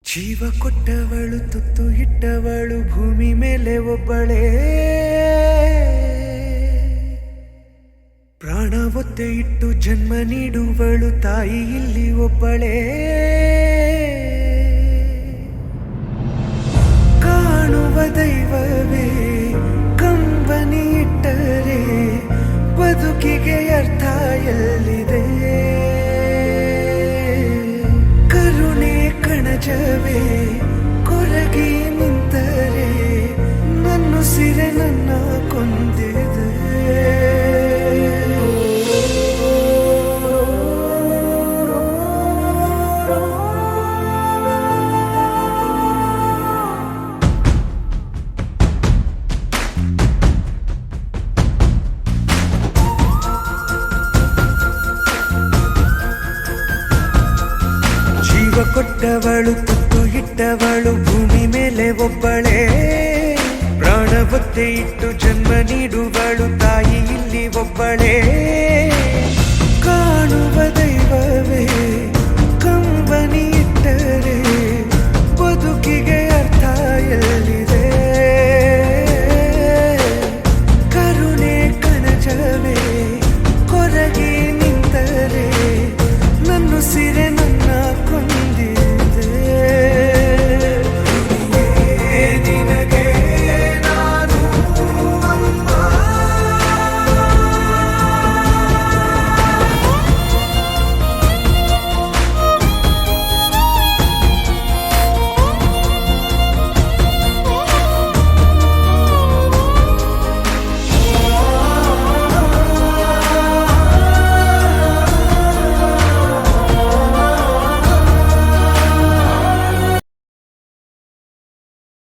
ಜೀವ ಕೊಟ್ಟವಳು ತುತ್ತು ಇಟ್ಟವಳು ಭೂಮಿ ಮೇಲೆ ಒಬ್ಬಳೇ ಪ್ರಾಣ ಒತ್ತೆ ಇಟ್ಟು ಜನ್ಮ ನೀಡುವಳು ತಾಯಿ ಇಲ್ಲಿ ಒಬ್ಬಳೇ ಕಾಣುವ ದೈವವೇ ಕಂಬನಿ ಇಟ್ಟರೆ ಬದುಕಿಗೆ ಅರ್ಥ ಎಲ್ಲಿದೆ ಕರುಣೆ ಕಣಜವೇ ಕೊರಗಿ ನಿಂತರೆ ನನ್ನುಸಿರೆ ನನ್ನ ಕೊಂದಿದೆ ಜೀವ ಕೊಟ್ಟವಳು ತುತ್ತು ಇಟ್ಟವಳು ಭೂಮಿ ಮೇಲೆ ಒಬ್ಬಳೇ ಪ್ರಾಣ ಒತ್ತೆ ಇಟ್ಟು ಜನ್ಮ ನೀಡುವಳು ತಾಯಿ ಇಲ್ಲಿ ಒಬ್ಬಳೇ ಕಾಣುವ ದೈವವೇ